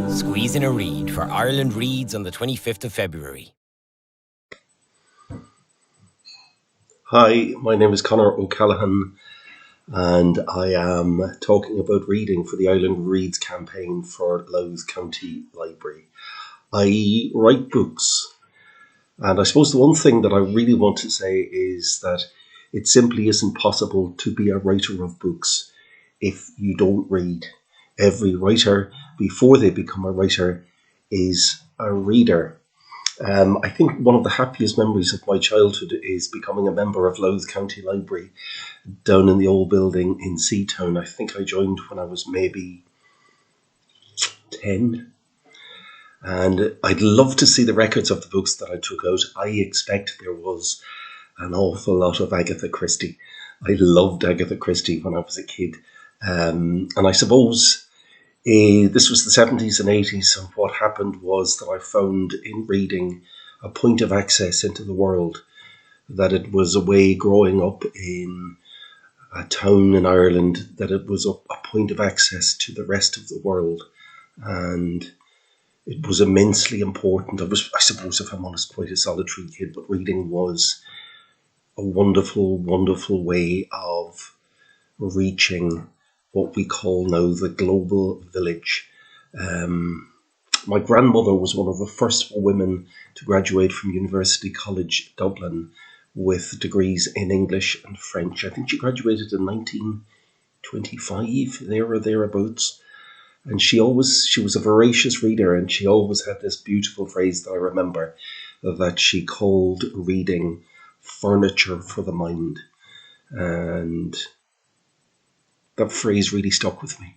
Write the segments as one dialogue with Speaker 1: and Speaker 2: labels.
Speaker 1: Squeeze in a read for Ireland Reads on the 25th of February.
Speaker 2: Hi, my name is Conor O'Callaghan, and I am talking about reading for the Ireland Reads campaign for Louth County Library. I write books, and I suppose the one thing that I really want to say is that it simply isn't possible to be a writer of books if you don't read. Every writer, before they become a writer, is a reader. I think one of the happiest memories of my childhood is becoming a member of Louth County Library down in the old building in Seatown. I think I joined when I was maybe 10. And I'd love to see the records of the books that I took out. I expect there was an awful lot of Agatha Christie. I loved Agatha Christie when I was a kid. And I suppose this was the 70s and 80s, and what happened was that I found in reading a point of access into the world, that it was a way growing up in a town in Ireland, that it was a point of access to the rest of the world, and it was immensely important. I suppose, if I'm honest, quite a solitary kid, but reading was a wonderful, wonderful way of reaching what we call now the global village. My grandmother was one of the first women to graduate from University College Dublin with degrees in English and French. I think she graduated in 1925, there or thereabouts. And she was a voracious reader, and she always had this beautiful phrase that I remember, that she called reading furniture for the mind. And that phrase really stuck with me.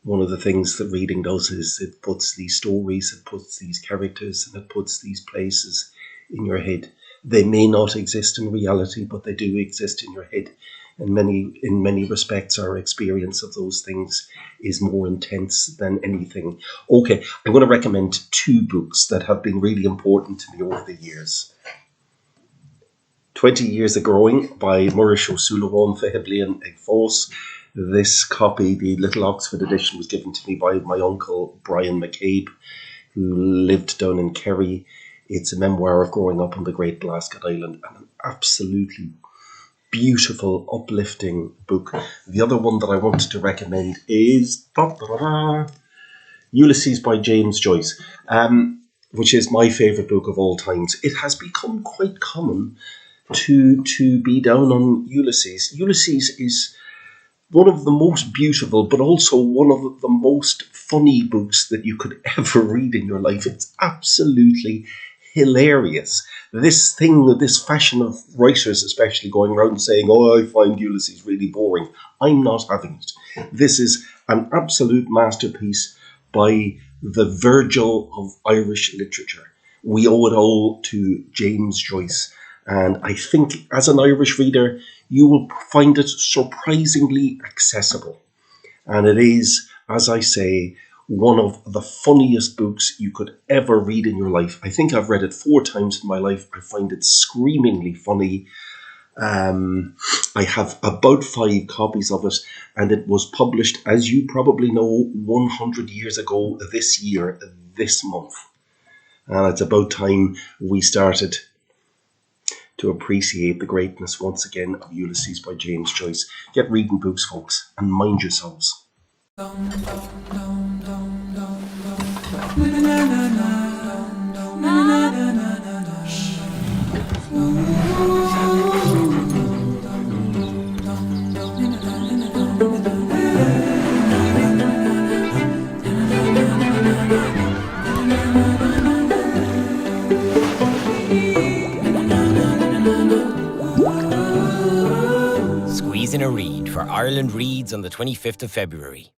Speaker 2: One of the things that reading does is it puts these stories, it puts these characters, and it puts these places in your head. They may not exist in reality, but they do exist in your head. And in many respects, our experience of those things is more intense than anything. Okay, I'm going to recommend two books that have been really important to me over the years. 20 Years of Growing by Muirish O'Sullivan Feheblian Ag Fós. This copy, the Little Oxford edition, was given to me by my uncle Brian McCabe, who lived down in Kerry. It's a memoir of growing up on the Great Blasket Island, and an absolutely beautiful, uplifting book. The other one that I wanted to recommend is Ulysses by James Joyce, which is my favourite book of all times. It has become quite common to be down on Ulysses. Ulysses is one of the most beautiful, but also one of the most funny books that you could ever read in your life. It's absolutely hilarious. This fashion of writers especially going around saying, oh, I find Ulysses really boring. I'm not having it. This is an absolute masterpiece by the Virgil of Irish literature. We owe it all to James Joyce. And I think as an Irish reader, you will find it surprisingly accessible. And it is, as I say, one of the funniest books you could ever read in your life. I think I've read it 4 times in my life. I find it screamingly funny. I have about 5 copies of it, and it was published, as you probably know, 100 years ago this year, this month. And it's about time we started to appreciate the greatness once again of Ulysses by James Joyce. Get reading books, folks, and mind yourselves.
Speaker 1: Squeeze in a read for Ireland Reads on the 25th of February.